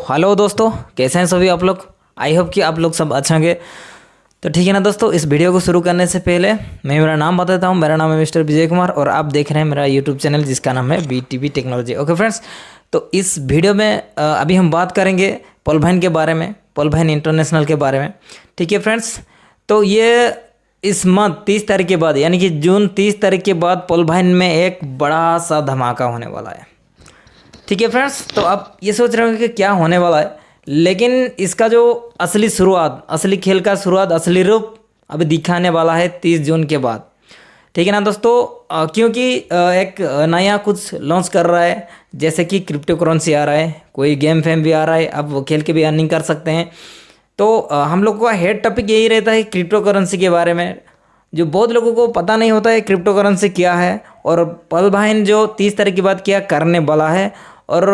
Hello दोस्तों, कैसे हैं सभी आप लोग। आई होप कि आप लोग सब अच्छे होंगे। तो ठीक है ना दोस्तों, इस वीडियो को शुरू करने से पहले मैं मेरा नाम बताता हूँ। मेरा नाम है मिस्टर विजय कुमार और आप देख रहे हैं मेरा यूट्यूब चैनल जिसका नाम है BTV टेक्नोलॉजी। ओके फ्रेंड्स, तो इस वीडियो में अभी हम बात करेंगे पॉलवाइन के बारे में, पॉलवाइन इंटरनेशनल के बारे में। ठीक है फ्रेंड्स, तो ये इस मंथ 30 तारीख के बाद यानी कि जून 30 तारीख के बाद पॉलवाइन में एक बड़ा सा धमाका होने वाला है। ठीक है फ्रेंड्स, तो आप ये सोच रहे होंगे कि क्या होने वाला है, लेकिन इसका जो असली शुरुआत, असली खेल का शुरुआत, असली रूप अभी दिखाने वाला है 30 जून के बाद। ठीक है ना दोस्तों, क्योंकि एक नया कुछ लॉन्च कर रहा है, जैसे कि क्रिप्टो करेंसी आ रहा है, कोई गेम फेम भी आ रहा है, अब वो खेल के भी अर्निंग कर सकते हैं। तो हम लोग का हेड टॉपिक यही रहता है क्रिप्टो करेंसी के बारे में। जो बहुत लोगों को पता नहीं होता है क्रिप्टो करेंसी क्या है, और पॉलवाइन जो 30 तारीख के बाद क्या करने वाला है, और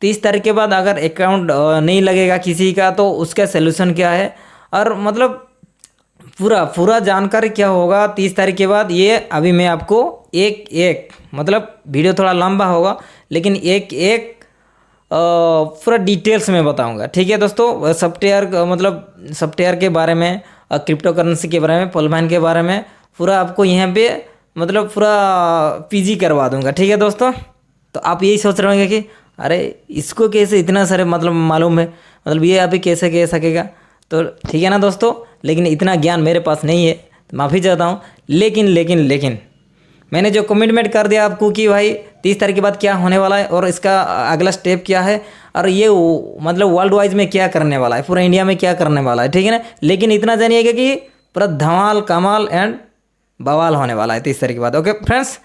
30 तारीख के बाद अगर अकाउंट नहीं लगेगा किसी का तो उसका सलूशन क्या है, और मतलब पूरा पूरा जानकारी क्या होगा 30 तारीख के बाद, ये अभी मैं आपको एक एक मतलब वीडियो थोड़ा लंबा होगा लेकिन एक एक पूरा डिटेल्स में बताऊंगा। ठीक है दोस्तों, सॉफ्टवेयर मतलब सॉफ्टवेयर के बारे में, क्रिप्टो करेंसी के बारे में, पॉलवाइन के बारे में पूरा आपको यहाँ पे मतलब पूरा PG करवा दूंगा। ठीक है दोस्तों, तो आप यही सोच रहे होंगे कि अरे इसको कैसे इतना सारे मतलब मालूम है, मतलब ये अभी कैसे कह सकेगा। तो ठीक है ना दोस्तों, लेकिन इतना ज्ञान मेरे पास नहीं है, तो माफ़ी चाहता हूँ। लेकिन मैंने जो कमिटमेंट कर दिया आपको कि भाई 30 तारीख के बाद क्या होने वाला है और इसका अगला स्टेप क्या है, और ये मतलब वर्ल्ड वाइज में क्या करने वाला है, पूरा इंडिया में क्या करने वाला है। ठीक है ना, लेकिन इतना जानिएगा कि पूरा धमाल कमाल एंड बवाल होने वाला है 30 तारीख के बाद। ओके फ्रेंड्स,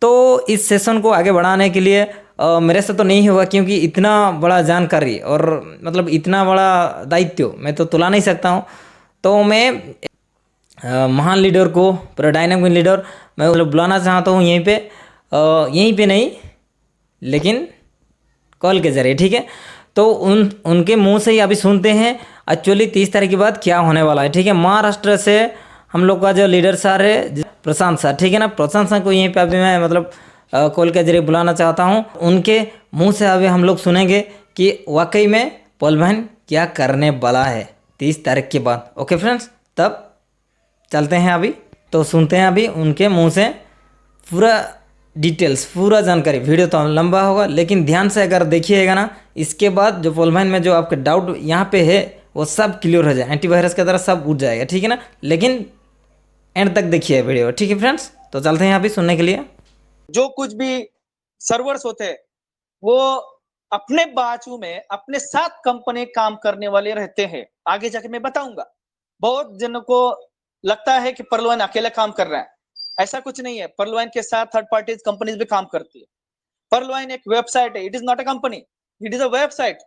तो इस सेशन को आगे बढ़ाने के लिए मेरे से तो नहीं होगा, क्योंकि इतना बड़ा जानकारी और मतलब इतना बड़ा दायित्व मैं तो तुला नहीं सकता हूँ। तो मैं महान लीडर को, पूरा डायनामिक लीडर मैं मतलब बुलाना चाहता हूँ यहीं पे, यहीं पे नहीं लेकिन कॉल के ज़रिए। ठीक है, तो उनके मुंह से ही अभी सुनते हैं एक्चुअली 30 तारीख के बाद क्या होने वाला है। ठीक है, महाराष्ट्र से हम लोग का जो लीडर सर है प्रशांत सर, ठीक है ना, प्रशांत सर को यहीं पे अभी मैं मतलब कॉल के जरिए बुलाना चाहता हूँ। उनके मुंह से अभी हम लोग सुनेंगे कि वाकई में पॉलवाइन क्या करने वाला है 30 तारीख के बाद। ओके फ्रेंड्स, तब चलते हैं अभी, तो सुनते हैं अभी उनके मुंह से पूरा डिटेल्स, पूरा जानकारी। वीडियो तो लंबा होगा लेकिन ध्यान से अगर देखिएगा ना, इसके बाद जो पॉलवाइन में जो आपके डाउट यहाँ पे है वो सब क्लियर हो जाए, एंटीवायरस की तरह सब उठ जाएगा। ठीक है ना, लेकिन एंड तक देखिए वीडियो। ठीक है फ्रेंड्स, तो चलते हैं अभी सुनने के लिए। जो कुछ भी सर्वर्स होते हैं वो अपने बाजू में अपने साथ कंपनी काम करने वाले रहते हैं। आगे जाके मैं बताऊंगा। बहुत जनों को लगता है कि परलवाइन अकेले काम कर रहा है, ऐसा कुछ नहीं है। परलवाइन के साथ थर्ड पार्टीज कंपनीज भी काम करती है। परलवाइन एक वेबसाइट है, it is not a company, it is a website.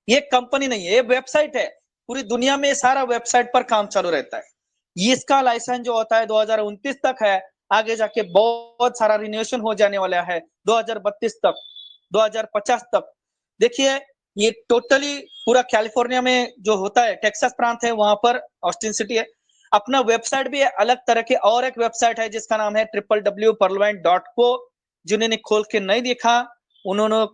ये कंपनी नहीं है, ये वेबसाइट है। पूरी दुनिया में सारा वेबसाइट पर काम चालू रहता है। इसका लाइसेंस जो होता है 2029 तक है। आगे जाके बहुत सारा रिन्यूएशन हो जाने वाला है 2032 तक, 2050 तक। देखिए, ये टोटली पूरा कैलिफोर्निया में जो होता है, टेक्सास प्रांत है, वहां पर ऑस्टिन सिटी है। अपना वेबसाइट भी है अलग तरह के। और एक वेबसाइट है जिसका नाम है www.perlwine.co। जिन्होंने खोल के नहीं देखा उन्होंने,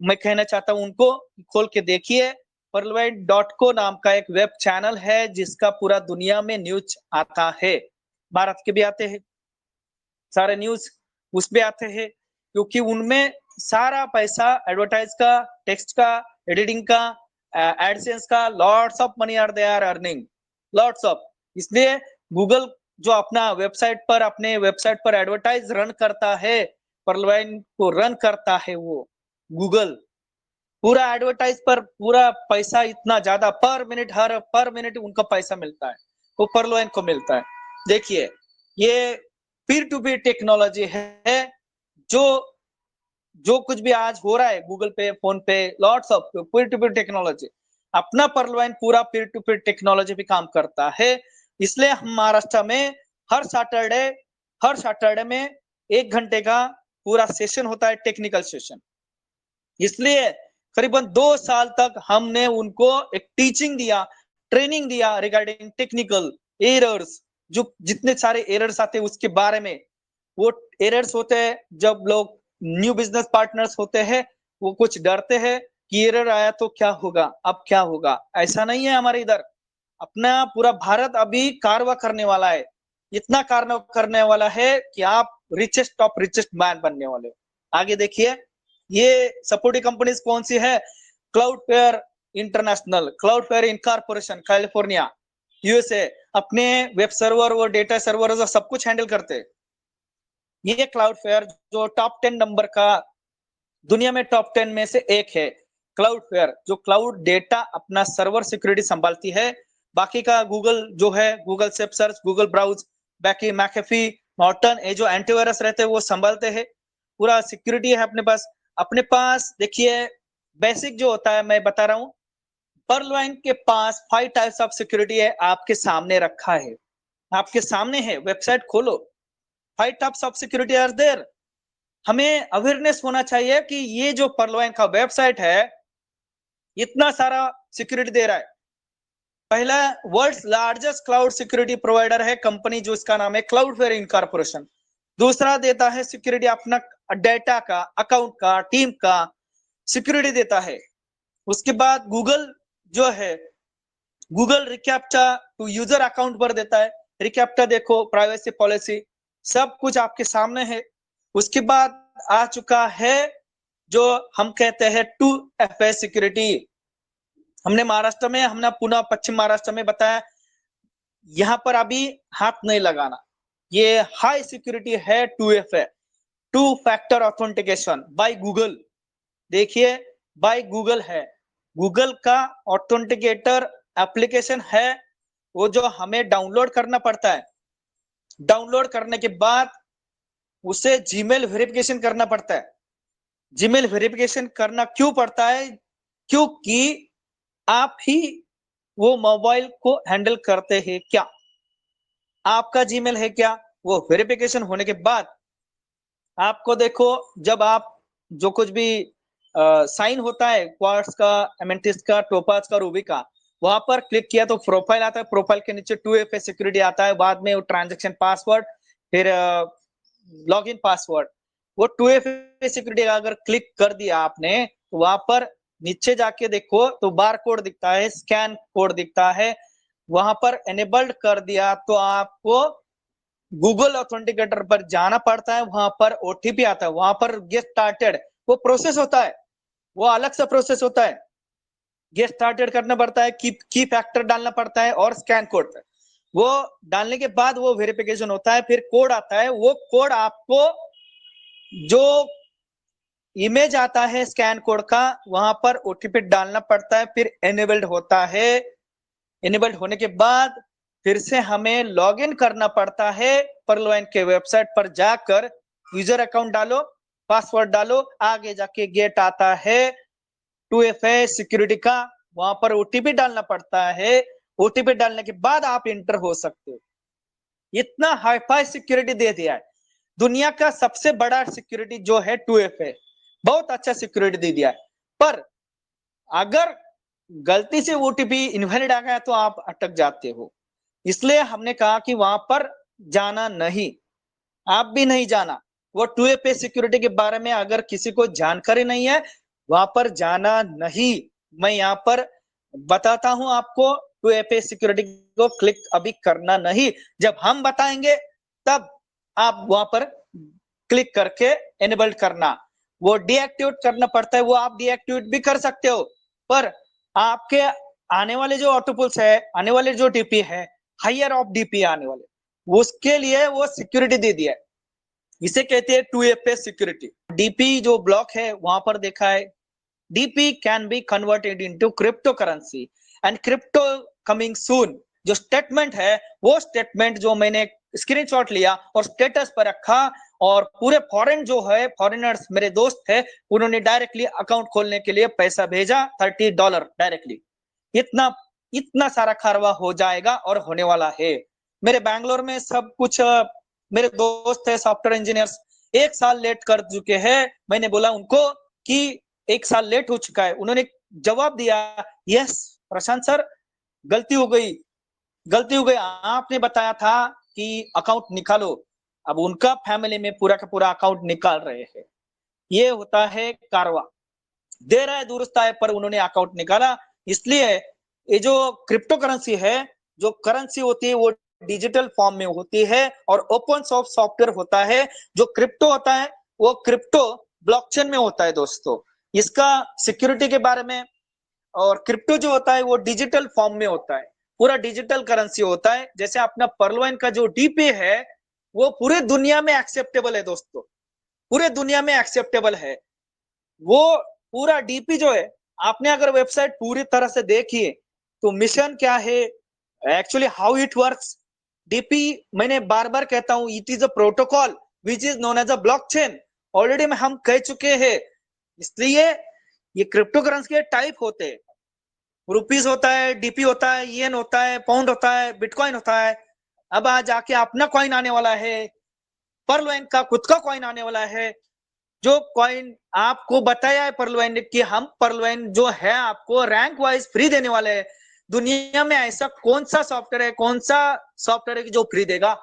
मैं कहना चाहता हूं उनको खोल के देखिए। perlwine.co नाम का एक वेब चैनल है जिसका पूरा दुनिया में न्यूज आता है। भारत के भी आते हैं सारे न्यूज, उस पे आते हैं, क्योंकि उनमें सारा पैसा एडवर्टाइज का, टेक्स्ट का, एडिटिंग का, एडसेंस का, lots of money are they are earning, lots of. इसलिए गूगल जो अपना वेबसाइट पर, अपने वेबसाइट पर एडवर्टाइज रन करता है, परलवाइन को रन करता है वो गूगल। पूरा एडवर्टाइज पर पूरा पैसा इतना ज्यादा पर मिनट, हर पर मिनट उनका पैसा मिलता है, वो परलवाइन को मिलता है। देखिए, ये पीर टू पीर टेक्नोलॉजी है। जो जो कुछ भी आज हो रहा है गूगल पे, फोन पे, lots of Pir to Pir technology. अपना परलवाइन पूरा पीर टू पीर टेक्नोलॉजी भी काम करता है। इसलिए हम महाराष्ट्र में हर सैटरडे में 1 घंटे का पूरा सेशन होता है, टेक्निकल सेशन। इसलिए करीबन 2 साल तक हमने उनको एक टीचिंग दिया, ट्रेनिंग दिया रिगार्डिंग टेक्निकल एरर्स। जो जितने सारे एरर्स आते हैं उसके बारे में। वो एरर्स होते हैं जब लोग न्यू बिजनेस पार्टनर्स होते हैं, वो कुछ डरते हैं कि एरर आया तो क्या होगा, अब क्या होगा, ऐसा नहीं है हमारे इधर। अपना पूरा भारत अभी कारवा करने वाला है, इतना कारवा करने वाला है कि आप रिचेस्ट टॉप रिचेस्ट मैन बनने वाले हो। आगे देखिए, ये सपोर्टिंग कंपनीज कौन सी है? क्लाउडफेयर इंटरनेशनल, क्लाउडफेयर इनकॉर्पोरेशन, कैलिफोर्निया, यूएसए, अपने वेब सर्वर और डेटा सर्वर सब कुछ हैंडल करते हैं। ये क्लाउडफेयर जो टॉप 10 नंबर का, दुनिया में टॉप 10 में से एक है क्लाउडफेयर, जो क्लाउड डेटा अपना सर्वर सिक्योरिटी संभालती है। बाकी का गूगल जो है, Google safe search, Google browse, बाकी मैकेफी, नॉर्टन, ये जो एंटीवायरस रहते हैं वो संभालते हैं। पूरा सिक्योरिटी है अपने पास। अपने पास देखिए, बेसिक जो होता है मैं बता रहा हूँ, पर्लवाइन के पास 5 टाइप्स ऑफ सिक्योरिटी है, आपके सामने रखा है, आपके सामने है, वेबसाइट खोलो, 5 types of security are there. हमें अवेयरनेस होना चाहिए कि ये जो पर्लवाइन का वेबसाइट है इतना सारा सिक्योरिटी दे रहा है। पहला, world's largest cloud security provider है कंपनी, जो इसका नाम है क्लाउडफेयर इनकॉर्पोरेशन। दूसरा देता है सिक्योरिटी अपना डेटा का, अकाउंट का, टीम का सिक्योरिटी देता है। उसके बाद गूगल जो है, Google reCAPTCHA two user account पर देता है। रिकैप्चा देखो, प्राइवेसी पॉलिसी, सब कुछ आपके सामने है। उसके बाद आ चुका है जो हम कहते हैं 2FA सिक्योरिटी। हमने महाराष्ट्र में, हमने पुणे पश्चिम महाराष्ट्र में बताया, यहां पर अभी हाथ नहीं लगाना। ये हाई सिक्योरिटी है 2FA, two factor authentication by Google. देखिए, बाय गूगल है, गूगल का ऑथेंटिकेटर एप्लीकेशन है, वो जो हमें डाउनलोड करना पड़ता है। डाउनलोड करने के बाद उसे जीमेल वेरिफिकेशन करना पड़ता है। जीमेल वेरिफिकेशन करना क्यों पड़ता है? क्योंकि आप ही वो मोबाइल को हैंडल करते हैं क्या, आपका जीमेल है क्या, वो वेरिफिकेशन होने के बाद आपको देखो, जब आप जो कुछ भी साइन होता है, क्वार्ट्स का, एमेंटिस का, टोपाज का, रूबी का, वहां पर क्लिक किया तो प्रोफाइल आता है, प्रोफाइल के नीचे 2FA सिक्योरिटी आता है, बाद में वो ट्रांजेक्शन पासवर्ड, फिर लॉगिन पासवर्ड। वो 2FA सिक्योरिटी अगर क्लिक कर दिया आपने, तो वहां पर नीचे जाके देखो तो बार कोड दिखता है, स्कैन कोड दिखता है, वहां पर एनेबल्ड कर दिया तो आपको गूगल ऑथेंटिकेटर पर जाना पड़ता है, वहां पर ओटीपी आता है, वहां पर गेट स्टार्टेड वो प्रोसेस होता है, वो अलग सा प्रोसेस होता है। गेट स्टार्टेड करना पड़ता है, की फैक्टर डालना पड़ता है और स्कैन कोड, वो डालने के बाद वो वेरिफिकेशन होता है, फिर कोड आता है, वो कोड आपको जो इमेज आता है स्कैन कोड का, वहां पर ओटीपी डालना पड़ता है, फिर एनेबल्ड होता है। एनेबल्ड होने के बाद फिर से हमें लॉगिन करना पड़ता है, पर्लवाइन के वेबसाइट पर जाकर यूजर अकाउंट डालो, पासवर्ड डालो, आगे जाके गेट आता है 2FA सिक्योरिटी का, वहां पर ओटीपी डालना पड़ता है। ओटीपी डालने के बाद आप इंटर हो सकते हो। इतना हाईफाई सिक्योरिटी दे दिया है। दुनिया का सबसे बड़ा सिक्योरिटी जो है 2FA, बहुत अच्छा सिक्योरिटी दे दिया है। पर अगर गलती से ओटीपी इनवैलिड आ गया तो आप अटक जाते हो। इसलिए हमने कहा कि वहां पर जाना नहीं, आप भी नहीं जाना। वो 2FA सिक्योरिटी के बारे में अगर किसी को जानकारी नहीं है, वहां पर जाना नहीं। मैं यहाँ पर बताता हूं आपको, 2FA सिक्योरिटी को क्लिक अभी करना नहीं, जब हम बताएंगे तब आप वहां पर क्लिक करके एनेबल्ड करना। वो डीएक्टिवेट करना पड़ता है, वो आप डीएक्टिवेट भी कर सकते हो, पर आपके आने वाले जो ऑटोपुल्स है, आने वाले जो डीपी है, हायर ऑफ डीपी आने वाले, उसके लिए वो सिक्योरिटी दे दिया है। इसे कहते हैं 2FA सिक्योरिटी। डीपी जो ब्लॉक है वहां पर देखा है, DP can be converted into crypto currency and crypto coming soon. जो स्टेटमेंट है, वो स्टेटमेंट जो मैंने स्क्रीनशॉट लिया और स्टेटस पर रखा, और पूरे फॉरेन जो है, फॉरेनर्स मेरे दोस्त थे, उन्होंने डायरेक्टली अकाउंट खोलने के लिए पैसा भेजा, $30 डायरेक्टली। इतना इतना सारा खारवा हो जाएगा और होने वाला है। मेरे बैंगलोर में सब कुछ मेरे दोस्त है सॉफ्टवेयर इंजीनियर्स, 1 साल लेट कर चुके हैं। मैंने बोला उनको कि 1 साल लेट हो चुका है, उन्होंने जवाब दिया, यस प्रशांत सर, गलती हो गई, गलती हो गई, आपने बताया था कि अकाउंट निकालो। अब उनका फैमिली में पूरा का पूरा अकाउंट निकाल रहे हैं। ये होता है कारवा। दे रहा है दुरुस्त है, पर उन्होंने अकाउंट निकाला। इसलिए ये जो क्रिप्टो करेंसी है, जो करेंसी होती है वो डिजिटल फॉर्म में होती है और ओपन सोर्स सॉफ्टवेयर होता है। जो क्रिप्टो होता है वो क्रिप्टो ब्लॉकचेन में होता है दोस्तों। इसका सिक्योरिटी के बारे में, और क्रिप्टो जो होता है वो डिजिटल फॉर्म में होता है, पूरा डिजिटल करेंसी होता है। जैसे अपना पर्लवाइन का जो डीपी है वो पूरे दुनिया में एक्सेप्टेबल है दोस्तों, पूरे दुनिया में एक्सेप्टेबल है। वो पूरा डीपी जो है, आपने अगर वेबसाइट पूरी तरह से देखी तो मिशन क्या है, actually how it works. DP, मैंने बार बार कहता हूं, it is a protocol which is known as a blockchain, already में हम कह चुके हैं। इसलिए ये क्रिप्टो करेंसी के टाइप होते हैं, रुपीज होता है, डीपी होता है, येन होता है, पाउंड होता है, बिटकॉइन होता है। अब आज आके अपना कॉइन आने वाला है, पर्लवाइन का खुद का कॉइन आने वाला है। जो कॉइन आपको बताया है पर्लवाइन ने कि हम पर्लवाइन जो है आपको रैंक वाइज फ्री देने वाले हैं। दुनिया में ऐसा कौन सा सॉफ्टवेयर है, कौन सा सॉफ्टवेयर है जो फ्री देगा?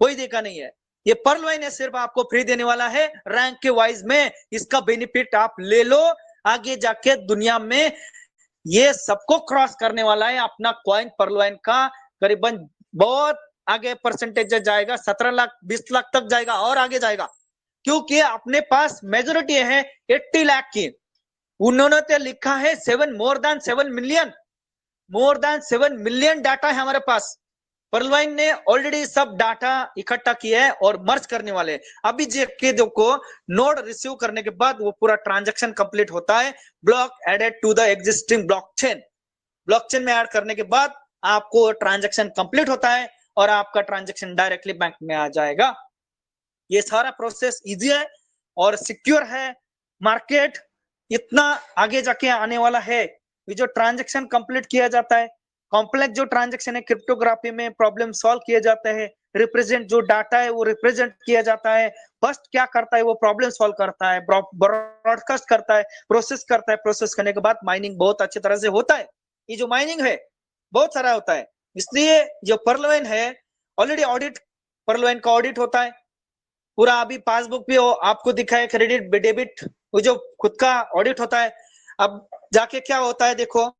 कोई देखा नहीं है। ये पर्लवाइन है सिर्फ आपको फ्री देने वाला है रैंक के वाइज में। इसका बेनिफिट आप ले लो, आगे जाके दुनिया में ये सबको क्रॉस करने वाला है। अपना कॉइन पर्लवाइन का करीबन बहुत आगे परसेंटेज जाएगा, 17 लाख 20 लाख तक जाएगा और आगे जाएगा, क्योंकि अपने पास मेजोरिटी है 80 लाख की। उन्होंने तो लिखा है 7 मोर देन 7 मिलियन डाटा है हमारे पास। पर्लवाइन ने ऑलरेडी सब डाटा इकट्ठा किया है और मर्ज करने वाले हैं। अभी के देखो, नोड रिसीव करने के बाद वो पूरा ट्रांजैक्शन कंप्लीट होता है, block added to the existing blockchain. Blockchain में ऐड करने के बाद आपको ट्रांजैक्शन कंप्लीट होता है और आपका ट्रांजैक्शन डायरेक्टली बैंक में आ जाएगा। ये सारा प्रोसेस इजी है और सिक्योर है। मार्केट इतना आगे जाके आने वाला है। ये जो ट्रांजैक्शन कंप्लीट किया जाता है, कॉम्प्लेक्स जो ट्रांजैक्शन है क्रिप्टोग्राफी में प्रॉब्लम सॉल्व किए जाते हैं। रिप्रेजेंट जो डाटा है वो रिप्रेजेंट किया जाता है। फर्स्ट क्या करता है, वो प्रॉब्लम सॉल्व करता है, ब्रॉडकास्ट करता है, प्रोसेस करता है। प्रोसेस करने के बाद माइनिंग बहुत अच्छी तरह से होता है। ये जो माइनिंग है बहुत सारा होता है। इसलिए जो पर्लवाइन है ऑलरेडी ऑडिट, पर्लवाइन का ऑडिट होता है पूरा। अभी पासबुक भी आपको दिखाए, क्रेडिट डेबिट, वो जो खुद का ऑडिट होता है। अब जाके क्या होता है देखो,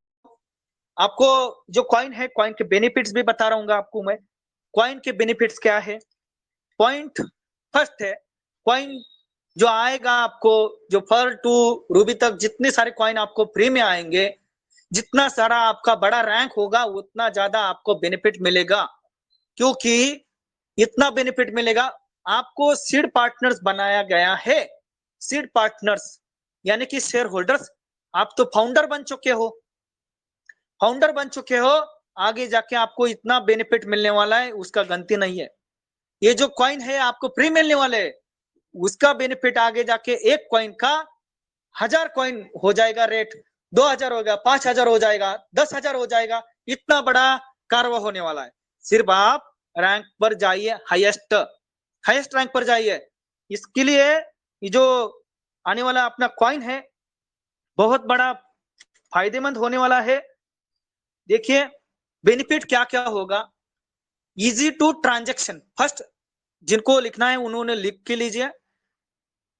आपको जो कॉइन है, कॉइन के बेनिफिट्स भी बता रहा हूँ आपको मैं। कॉइन के बेनिफिट्स क्या है? पॉइंट फर्स्ट है, कॉइन जो आएगा आपको, जो फर टू रूबी तक जितने सारे कॉइन आपको फ्री में आएंगे, जितना सारा आपका बड़ा रैंक होगा उतना ज्यादा आपको बेनिफिट मिलेगा। क्योंकि इतना बेनिफिट मिलेगा, आपको सीड पार्टनर्स बनाया गया है। सीड पार्टनर्स यानी कि शेयर होल्डर्स। आप तो फाउंडर बन चुके हो, फाउंडर बन चुके हो, आगे जाके आपको इतना बेनिफिट मिलने वाला है, उसका गिनती नहीं है। ये जो कॉइन है आपको फ्री मिलने वाले है, उसका बेनिफिट आगे जाके एक कॉइन का 1000 कॉइन हो जाएगा रेट, 2000 होगा, 5000 हो जाएगा, 10,000 हो जाएगा। इतना बड़ा कार्य होने वाला है। सिर्फ आप रैंक पर जाइए, हाईएस्ट हाईएस्ट रैंक पर जाइए। इसके लिए ये जो आने वाला अपना कॉइन है बहुत बड़ा फायदेमंद होने वाला है। देखिए बेनिफिट क्या क्या होगा। इजी टू ट्रांजैक्शन, फर्स्ट जिनको लिखना है उन्होंने लिख के लीजिए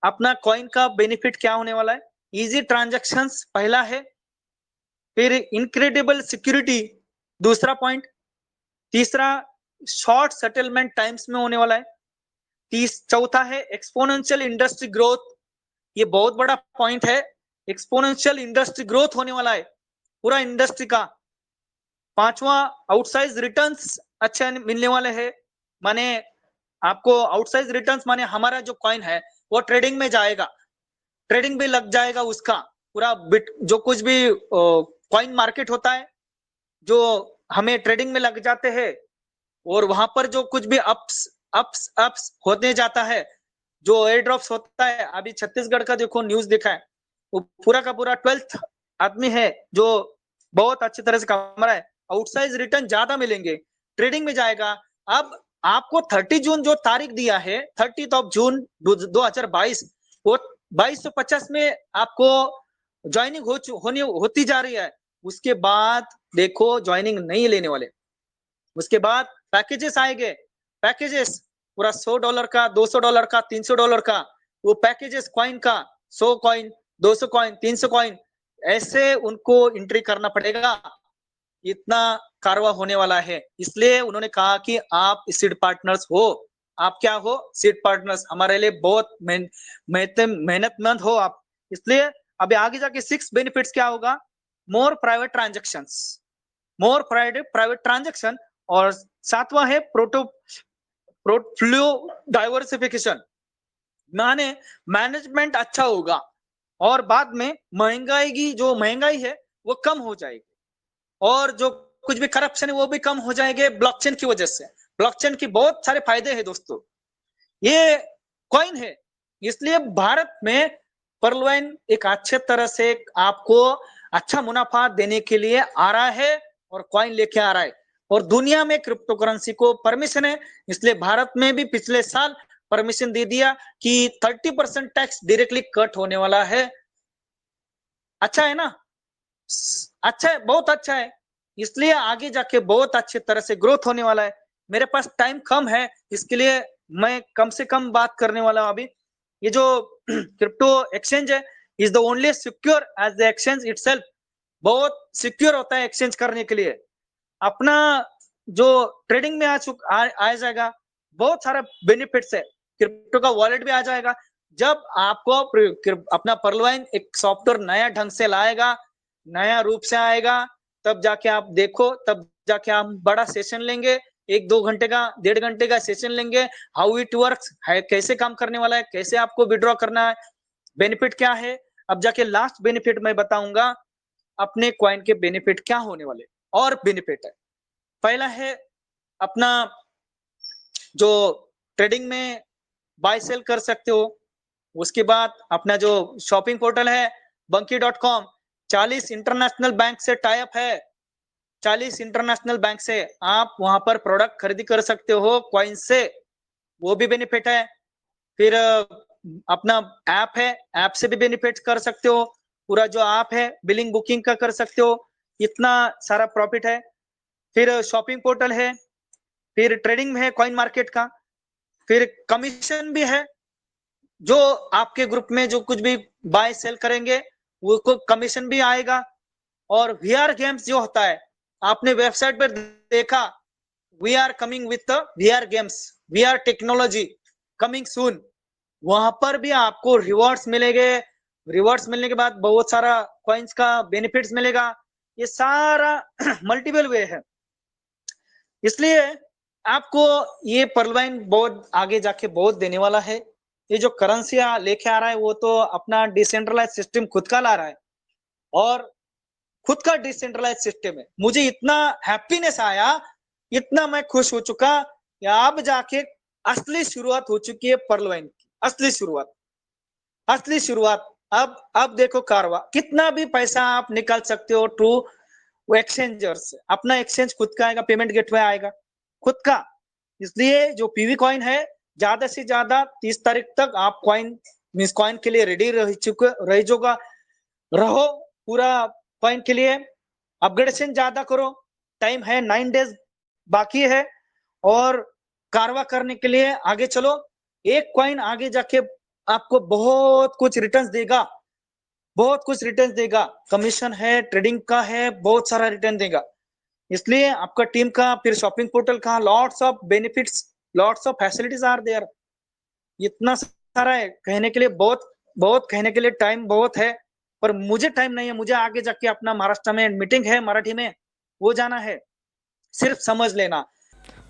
अपना कॉइन का बेनिफिट क्या होने वाला है। इजी ट्रांजैक्शंस पहला है, फिर इनक्रेडिबल सिक्योरिटी दूसरा पॉइंट, तीसरा शॉर्ट सेटलमेंट टाइम्स में होने वाला है, चौथा है एक्सपोनेंशियल इंडस्ट्री ग्रोथ। ये बहुत बड़ा पॉइंट है, एक्सपोनेंशियल इंडस्ट्री ग्रोथ होने वाला है पूरा इंडस्ट्री का। पांचवा आउटसाइज रिटर्न्स अच्छे मिलने वाले हैं। माने आपको आउटसाइज रिटर्न्स माने हमारा जो कॉइन है वो ट्रेडिंग में जाएगा, ट्रेडिंग भी लग जाएगा उसका पूरा बिट। जो कुछ भी कॉइन मार्केट होता है जो हमें ट्रेडिंग में लग जाते हैं, और वहां पर जो कुछ भी अप्स अप्स अप्स होने जाता है, जो एयर ड्रॉप्स होता है। अभी छत्तीसगढ़ का देखो न्यूज देखा है, वो पूरा का पूरा 12th आदमी है जो बहुत अच्छी तरह से कमा रहा है। आउटसाइज रिटर्न ज्यादा मिलेंगे, ट्रेडिंग में जाएगा। अब आपको 30 जून जो तारीख दिया है, 30 जून 2022, वो 2250 में आपको ज्वाइनिंग होती जा रही है। उसके बाद देखो ज्वाइनिंग नहीं लेने वाले। उसके बाद पैकेजेस आएंगे, पैकेजेस पूरा $100 का, $200 का, $300 का, वो पैकेजेस कॉइन का 100 कॉइन 200 कॉइन, 300 कॉइन, ऐसे उनको एंट्री करना पड़ेगा। इतना कारवा होने वाला है। इसलिए उन्होंने कहा कि आप सीड पार्टनर्स हो। आप क्या हो? Seed partners. हमारे लिए बहुत मेहनतमंद हो आप। इसलिए अभी आगे जाके 6 बेनिफिट्स क्या होगा? मोर प्राइवेट ट्रांजैक्शंस, मोर प्राइवेट ट्रांजैक्शन, और सातवां है पोर्टफोलियो डाइवर्सिफिकेशन, माने मैनेजमेंट अच्छा होगा और बाद में महंगाई की जो महंगाई है वो कम हो जाएगी, और जो कुछ भी करप्शन है वो भी कम हो जाएंगे ब्लॉकचेन की वजह से। ब्लॉकचेन की बहुत सारे फायदे हैं दोस्तों। ये कॉइन है, इसलिए भारत में पर्लवाइन एक अच्छे तरह से आपको अच्छा मुनाफा देने के लिए आ रहा है और कॉइन लेके आ रहा है। और दुनिया में क्रिप्टो करेंसी को परमिशन है, इसलिए भारत में भी पिछले साल परमिशन दे दिया कि 30% टैक्स डायरेक्टली कट होने वाला है। अच्छा है ना? अच्छा है, बहुत अच्छा है। इसलिए आगे जाके बहुत अच्छे तरह से ग्रोथ होने वाला है। मेरे पास टाइम कम है, इसके लिए मैं कम से कम बात करने वाला हूं अभी। ये जो क्रिप्टो एक्सचेंज है is the only secure as the exchange itself. बहुत सिक्योर होता है एक्सचेंज करने के लिए। अपना जो ट्रेडिंग में आ जाएगा, बहुत सारा बेनिफिट्स है। क्रिप्टो का वॉलेट भी आ जाएगा। जब आपको अपना पर्लवाइन एक सॉफ्टवेयर नया ढंग से लाएगा, नया रूप से आएगा, तब जाके आप देखो, तब जाके आप बड़ा सेशन लेंगे। 1-2 घंटे का, 1.5 घंटे का सेशन लेंगे। हाउ इट वर्क्स है, कैसे काम करने वाला है, कैसे आपको विड्रॉ करना है, बेनिफिट क्या है। अब जाके लास्ट बेनिफिट मैं बताऊंगा, अपने कॉइन के बेनिफिट क्या होने वाले। और बेनिफिट है, पहला है अपना जो ट्रेडिंग में बाय सेल कर सकते हो। उसके बाद अपना जो शॉपिंग पोर्टल है Bunky.com, 40 इंटरनेशनल बैंक से टाई अप है। 40 इंटरनेशनल बैंक से आप वहां पर प्रोडक्ट खरीदी कर सकते हो कॉइन से, वो भी बेनिफिट है। फिर अपना ऐप है, ऐप से भी बेनिफिट कर सकते हो। पूरा जो ऐप है बिलिंग बुकिंग का कर सकते हो। इतना सारा प्रॉफिट है। फिर शॉपिंग पोर्टल है, फिर ट्रेडिंग में है कॉइन मार्केट का, फिर कमीशन भी है। जो आपके ग्रुप में जो कुछ भी बाय सेल करेंगे वो को कमीशन भी आएगा। और वीआर गेम्स जो होता है, आपने वेबसाइट पर देखा, we are coming with VR games, VR technology coming soon. वहां पर भी आपको रिवॉर्ड्स मिलेंगे। रिवॉर्ड्स मिलने के बाद बहुत सारा कॉइन्स का बेनिफिट्स मिलेगा। ये सारा मल्टीपल वे है। इसलिए आपको ये पर्लवाइन बहुत आगे जाके बहुत देने वाला है। ये जो करेंसियां लेके आ रहा है वो तो अपना डिसेंट्रलाइज सिस्टम खुद का ला रहा है, और खुद का डिसेंट्रलाइज सिस्टम है। मुझे इतना हैप्पीनेस आया, इतना मैं खुश हो चुका कि अब जाके असली शुरुआत हो चुकी है पर्लवाइन की। असली शुरुआत, असली शुरुआत। अब देखो कारवा, कितना भी पैसा आप निकाल सकते हो टू वो एक्सचेंजर्स। अपना एक्सचेंज खुद का आएगा, पेमेंट गेटवे आएगा खुद का। इसलिए जो पीवी कॉइन है, ज्यादा से ज्यादा 30 तारीख तक आप कॉइन मीन्स कॉइन के लिए रेडी रह चुका रहो। पूरा कॉइन के लिए अपग्रेडेशन ज्यादा करो। टाइम है, 9 डेज बाकी है, और कारवा करने के लिए आगे चलो। एक कॉइन आगे जाके आपको बहुत कुछ रिटर्न्स देगा, बहुत कुछ रिटर्न देगा। कमीशन है, ट्रेडिंग का है, बहुत सारा रिटर्न देगा। इसलिए आपका टीम का, फिर शॉपिंग पोर्टल का, lots of benefits, lots of facilities are there. इतना सारा है कहने के लिए, बहुत बहुत कहने के लिए टाइम बहुत है, पर मुझे टाइम नहीं है। मुझे आगे जाके अपना महाराष्ट्र में मीटिंग है मराठी में, वो जाना है। सिर्फ समझ लेना।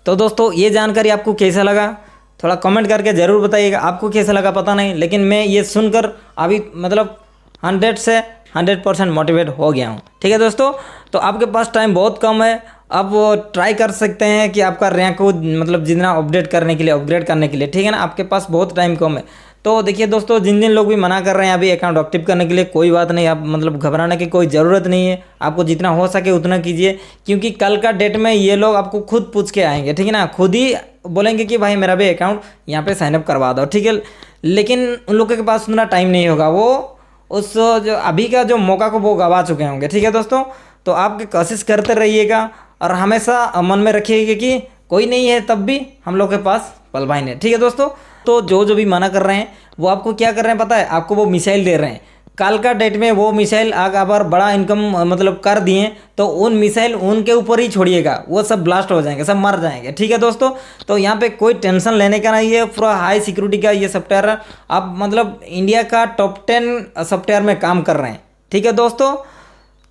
तो दोस्तों ये जानकारी आपको कैसा लगा, थोड़ा कमेंट करके ज़रूर बताइएगा। आपको कैसा लगा पता नहीं, लेकिन मैं ये सुनकर अभी मतलब 100 से 100% मोटिवेट हो गया हूँ। ठीक है दोस्तों, तो आपके पास टाइम बहुत कम है। आप वो ट्राई कर सकते हैं कि आपका रैंक को मतलब जितना अपडेट करने के लिए, अपग्रेड करने के लिए, ठीक है ना। आपके पास बहुत टाइम कम है। तो देखिए दोस्तों, जिन जिन लोग भी मना कर रहे हैं अभी अकाउंट एक्टिव करने के लिए, कोई बात नहीं, आप मतलब घबराने की कोई ज़रूरत नहीं है। आपको जितना हो सके उतना कीजिए, क्योंकि कल का डेट में ये लोग आपको खुद पूछ के आएंगे, ठीक है ना। खुद ही बोलेंगे कि भाई मेरा भी अकाउंट यहाँ पे साइनअप करवा दो, ठीक है। लेकिन उन लोगों के पास उतना टाइम नहीं होगा, वो उस जो अभी का जो मौका को वो गवा चुके होंगे, ठीक है दोस्तों। तो आप कोशिश करते रहिएगा और हमेशा मन में रखिएगा कि कोई नहीं है तब भी हम लोग के पास पर्लवाइन है, ठीक है दोस्तों। तो जो जो भी मना कर रहे हैं वो आपको क्या कर रहे हैं पता है, आपको वो मिसाइल दे रहे हैं। कल का डेट में वो मिसाइल अगर बड़ा इनकम मतलब कर दिए तो उन मिसाइल उनके ऊपर ही छोड़िएगा, वो सब ब्लास्ट हो जाएंगे, सब मर जाएंगे। ठीक है दोस्तों, तो यहाँ पे कोई टेंशन लेने का नहीं है, पूरा हाई सिक्योरिटी का ये सॉफ्टवेयर है। आप मतलब इंडिया का टॉप 10 सॉफ्टवेयर में काम कर रहे हैं। ठीक है दोस्तों,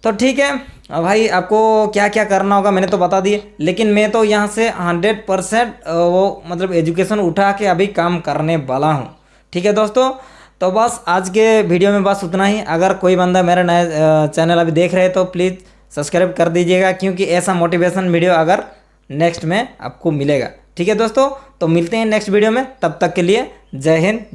तो ठीक है भाई, आपको क्या क्या करना होगा मैंने तो बता दिए, लेकिन मैं तो यहाँ से 100% वो मतलब एजुकेशन उठा के अभी काम करने वाला हूँ। ठीक है दोस्तों, तो बस आज के वीडियो में बस उतना ही। अगर कोई बंदा मेरा नया चैनल अभी देख रहे हैं तो प्लीज़ सब्सक्राइब कर दीजिएगा, क्योंकि ऐसा मोटिवेशन वीडियो अगर नेक्स्ट में आपको मिलेगा। ठीक है दोस्तों, तो मिलते हैं नेक्स्ट वीडियो में, तब तक के लिए जय हिंद।